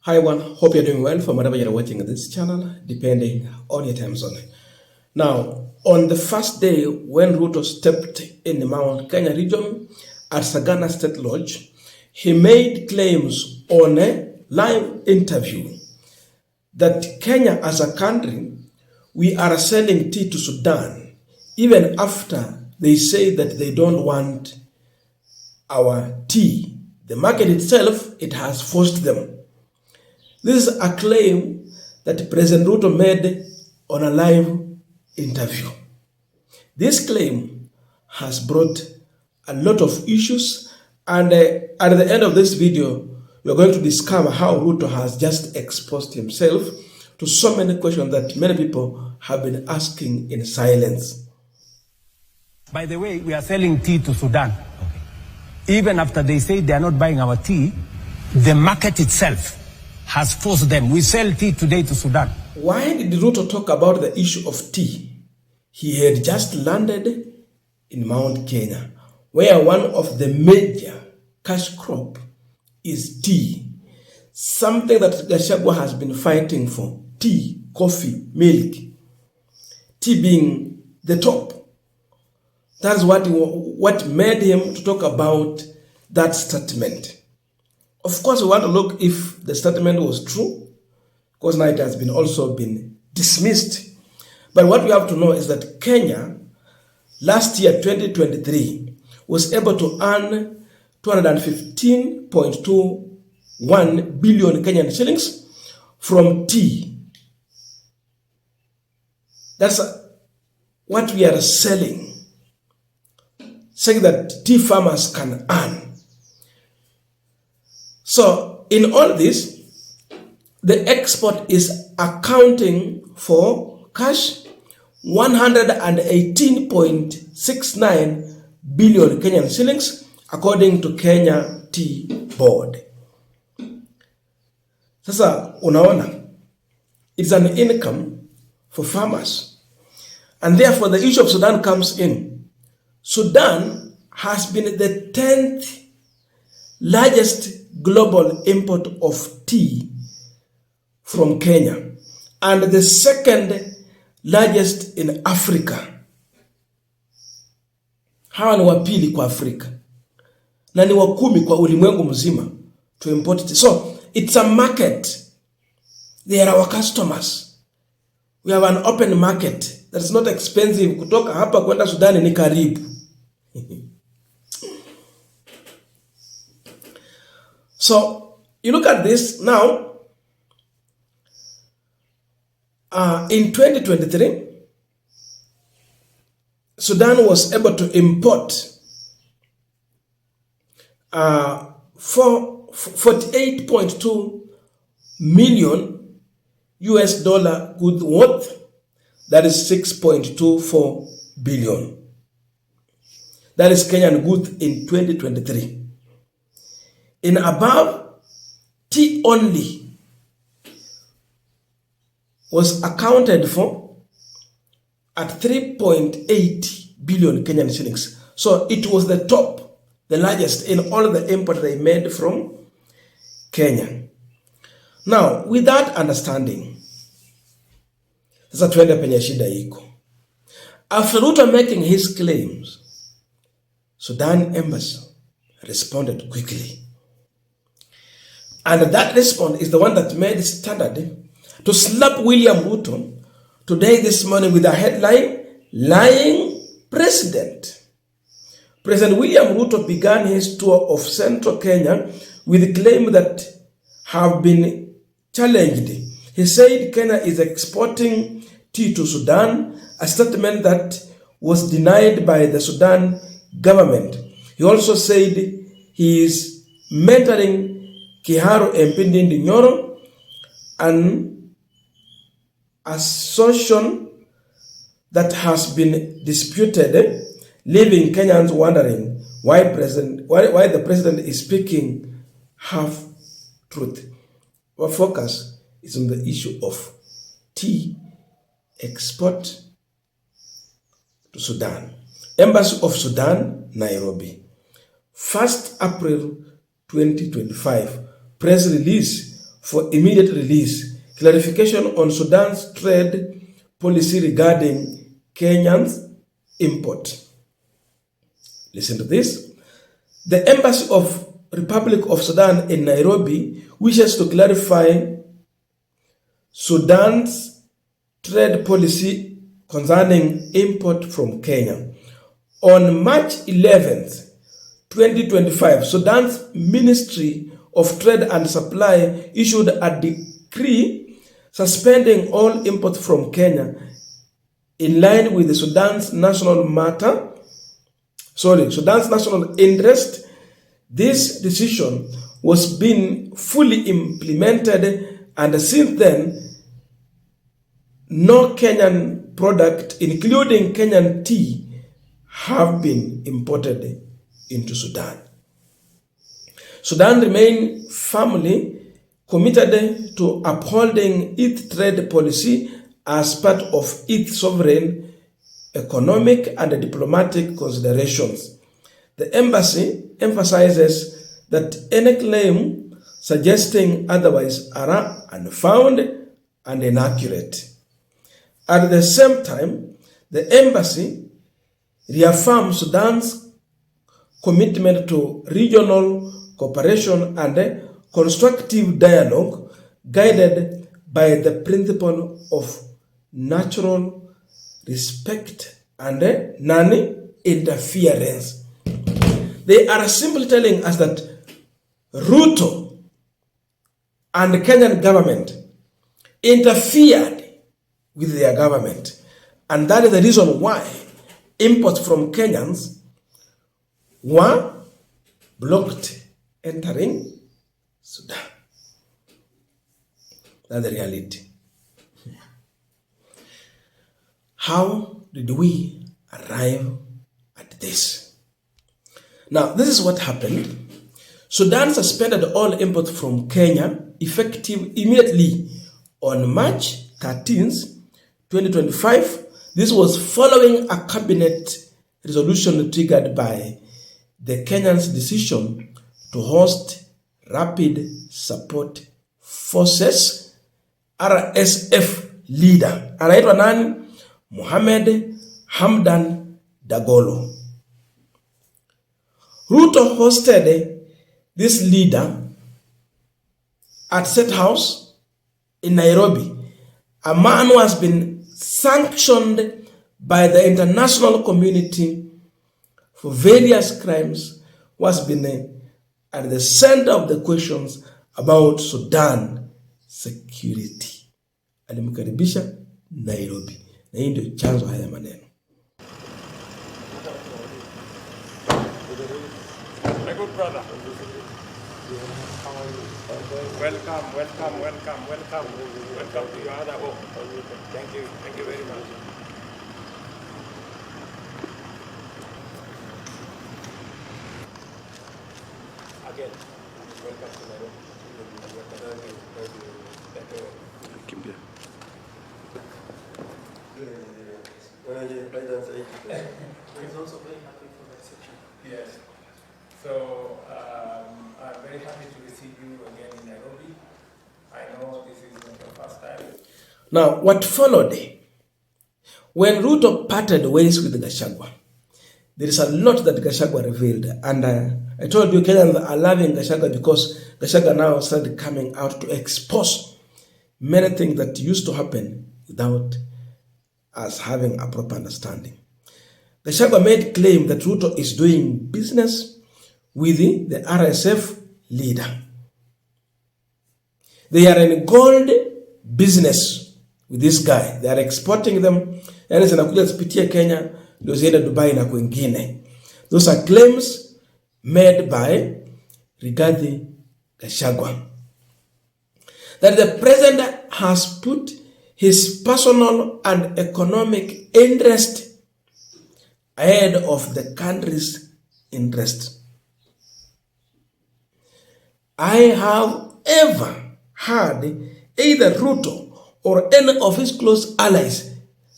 Hi everyone, hope you're doing well from wherever you're watching this channel, depending on your time zone. Now, on the first day when Ruto stepped in the Mount Kenya region at Sagana State Lodge, he made claims on a live interview that Kenya as a country, we are selling tea to Sudan, even after they say that they don't want our tea. The market itself, it has forced them. This is a claim that President Ruto made on a live interview. This claim has brought a lot of issues, and at the end of this video, we're going to discover how Ruto has just exposed himself to so many questions that many people have been asking in silence. By the way, we are selling tea to Sudan. Okay. Even after they say they are not buying our tea, the market itself has forced them. We sell tea today to Sudan. Why did Ruto talk about the issue of tea? He had just landed in Mount Kenya, where one of the major cash crop is tea. Something that Gachagua has been fighting for. Tea, coffee, milk. Tea being the top. That's what made him to talk about that statement. Of course, we want to look if the statement was true, because now it has been also been dismissed. But what we have to know is that Kenya, last year, 2023, was able to earn 215.21 billion Kenyan shillings from tea. That's what we are selling, saying that tea farmers can earn. So, in all this, the export is accounting for cash 118.69 billion Kenyan shillings, according to Kenya Tea Board. Sasa, unaona, it's an income for farmers. And therefore, the issue of Sudan comes in. Sudan has been the 10th largest global import of tea from Kenya, and the second largest in Africa. Hawa ni wapili kwa Afrika na ni wakumi kwa ulimwengu mzima to import tea. So it's a market. They are our customers. We have an open market that is not expensive. Kutoka hapa kwenda Sudani ni karibu. So you look at this now. In 2023, Sudan was able to import 48.2 million US dollar good worth. That is 6.24 billion. That is Kenyan goods in 2023. In above, tea only was accounted for at 3.8 billion Kenyan shillings. So it was the top, the largest in all the import they made from Kenya. Now, with that understanding, sasa tuende penye shida iko. After Ruto making his claims, Sudan embassy responded quickly. And that response is the one that made it standard to slap William Ruto today, this morning, with a headline, Lying President. President William Ruto began his tour of central Kenya with claims that have been challenged. He said Kenya is exporting tea to Sudan, a statement that was denied by the Sudan government. He also said he is mentoring Kiharu Mpindi Nyoro, an assertion that has been disputed, leaving Kenyans wondering why the president is speaking half truth. Our focus is on the issue of tea export to Sudan. Embassy of Sudan, Nairobi. 1st April 2025. Press release for immediate release. Clarification on Sudan's trade policy regarding Kenyan's import. Listen to this. The Embassy of Republic of Sudan in Nairobi wishes to clarify Sudan's trade policy concerning import from Kenya. On March 11th, 2025, Sudan's Ministry of Trade and Supply issued a decree suspending all imports from Kenya in line with the Sudan's national interest. This decision was being fully implemented, and since then, no Kenyan product, including Kenyan tea, have been imported into Sudan. Sudan remains firmly committed to upholding its trade policy as part of its sovereign economic and diplomatic considerations. The embassy emphasizes that any claim suggesting otherwise are unfounded and inaccurate. At the same time, the embassy reaffirms Sudan's commitment to regional cooperation and constructive dialogue guided by the principle of natural respect and non-interference. They are simply telling us that Ruto and the Kenyan government interfered with their government, and that is the reason why imports from Kenyans were blocked entering Sudan. That's the reality. How did we arrive at this? Now, this is what happened. Sudan suspended all imports from Kenya effective immediately on March 13th, 2025. This was following a cabinet resolution triggered by the Kenyans' decision to host Rapid Support Forces RSF leader anaitwa nani? Mohamed Hamdan Dagalo. Ruto hosted this leader at State House in Nairobi, a man who has been sanctioned by the international community for various crimes, who has been at the center of the questions about Sudan security. Alimkaribisha Nairobi. Na hii ndio chanzo haya maneno. My good brother. Welcome to your other home. Thank you very much. Again, welcome to Nairobi. He's also very happy for that section. Yes. So I'm very happy to receive you again in Nairobi. I know this is not your first time. Now, what followed? When Ruto parted ways with Gachagua, there is a lot that Gachagua revealed. And I told you Kenyans are loving Gachagua because Gachagua now started coming out to expose many things that used to happen without us having a proper understanding. Gachagua made claim that Ruto is doing business with the RSF leader. They are in gold business with this guy. They are exporting them. Yani zinakuja zipitie Kenya, ndio ziende Dubai na kwingine. Those are claims made by Rigathi Gachagua. That the president has put his personal and economic interest ahead of the country's interest. I have ever heard either Ruto or any of his close allies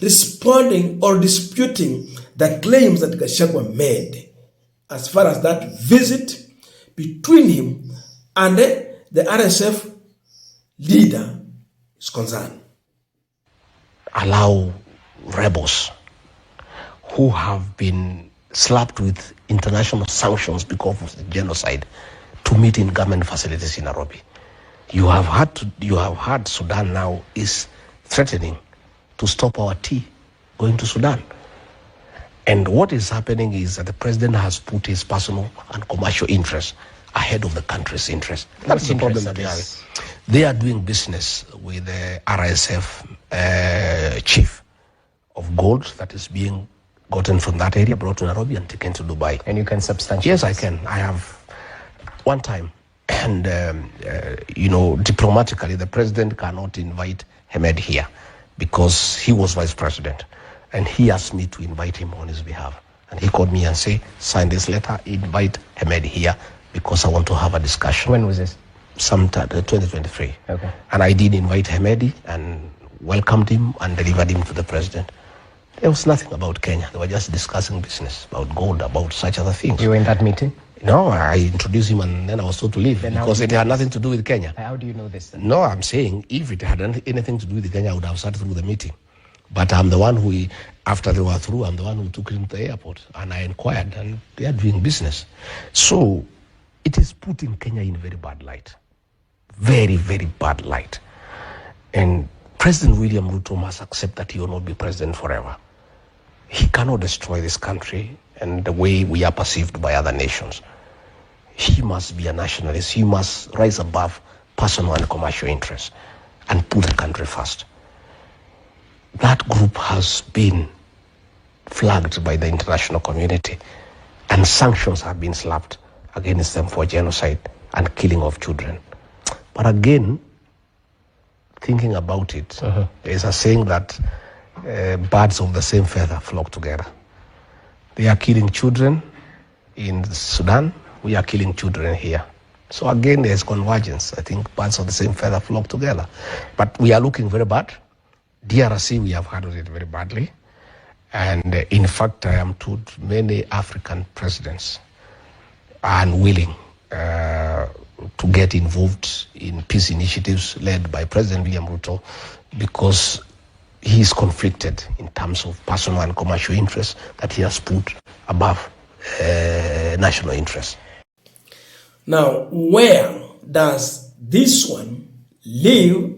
responding or disputing the claims that Gachagua made as far as that visit between him and the RSF leader is concerned. Allow rebels who have been slapped with international sanctions because of the genocide to meet in government facilities in Nairobi. You have heard Sudan now is threatening to stop our tea going to Sudan. And what is happening is that the president has put his personal and commercial interests ahead of the country's interest. That's the problem that they are. They are doing business with the RSF chief of gold that is being gotten from that area, brought to Nairobi and taken to Dubai. And you can substantiate? Yes, I can. I have one time. And, diplomatically, the president cannot invite Hamed here because he was vice president. And he asked me to invite him on his behalf. And he called me and said, sign this letter, invite Hamed here because I want to have a discussion. When was this? Sometime 2023. Okay. And I did invite Hamedi and welcomed him and delivered him to the president. There was nothing about Kenya. They were just discussing business, about gold, about such other things. You were in that meeting? No, I introduced him and then I was told to leave because it had nothing to do with Kenya. How do you know this then? No, I'm saying if it had anything to do with Kenya, I would have started through the meeting. But I'm the one who, after they were through, I'm the one who took him to the airport and I inquired and they are doing business. So it is putting Kenya in very bad light. Very, very bad light. And President William Ruto must accept that he will not be president forever. He cannot destroy this country and the way we are perceived by other nations. He must be a nationalist. He must rise above personal and commercial interests and put the country first. That group has been flagged by the international community and sanctions have been slapped against them for genocide and killing of children. But again, thinking about it, there's a saying that birds of the same feather flock together. They are killing children in Sudan, we are killing children here. So again, there's convergence. I think birds of the same feather flock together. But we are looking very bad. DRC, we have handled it very badly. And in fact, I am told many African presidents are unwilling to get involved in peace initiatives led by President William Ruto because he is conflicted in terms of personal and commercial interests that he has put above national interests. Now, where does this one leave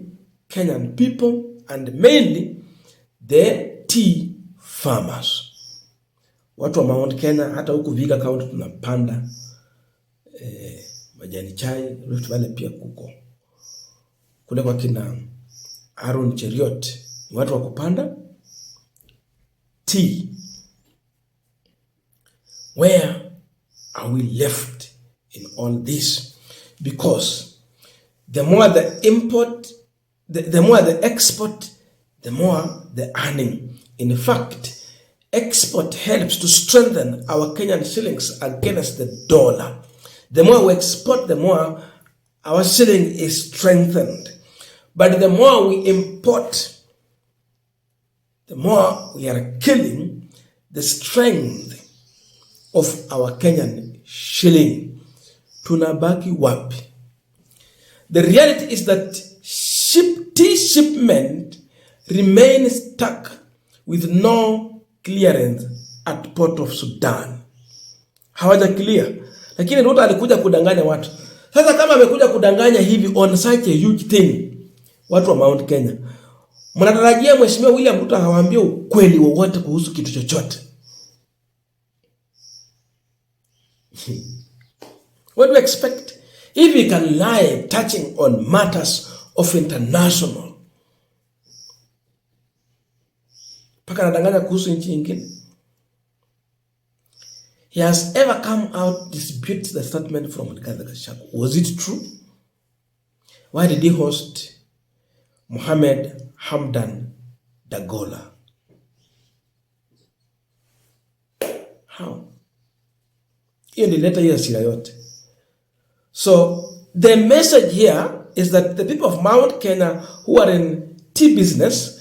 Kenyan people and mainly the tea farmers? Watu wa Mount Kenya, hata huku Viga County tunapanda majani chai, Rift Valley pia kuko. Kule kwa kina Aaron Cheriot, watu wa kupanda tea. Where are we left in all this? Because the more the import, the more the export, the more the earning. In fact, export helps to strengthen our Kenyan shillings against the dollar. The more we export, the more our shilling is strengthened. But the more we import, the more we are killing the strength of our Kenyan shilling. Tunabaki wapi? The reality is that tea shipment remains stuck with no clearance at Port of Sudan. Hawaja clear. Lakini Ruto alikuja kudanganya watu. Sasa kama amekuja kudanganya hivi on such a huge thing, watu wa Mount Kenya, mnatarajia Mheshimiwa William Ruto hawaambie ukweli wowote kuhusu kitu chochote? What do you expect? If he can lie touching on matters of international, paka anadanganya kuhusu nchi nyingine. He has ever come out dispute the statement from Gachagua. Was it true? Why did he host Mohamed Hamdan Dagola? How? Hiyo ni leta hiyo sira yote. So the message here is that the people of Mount Kenya who are in tea business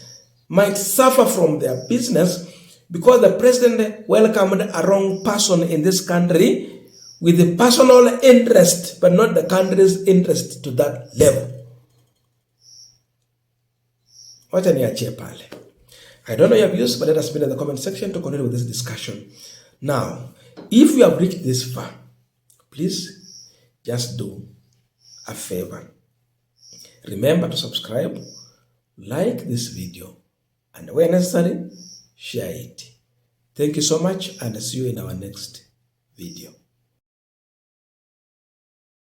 might suffer from their business because the president welcomed a wrong person in this country with a personal interest, but not the country's interest to that level. Wacha niachie pale. I don't know your views, but let us put in the comment section to continue with this discussion. Now, if you have reached this far, please just do a favor. Remember to subscribe, like this video, and where necessary, share it. Thank you so much, and see you in our next video.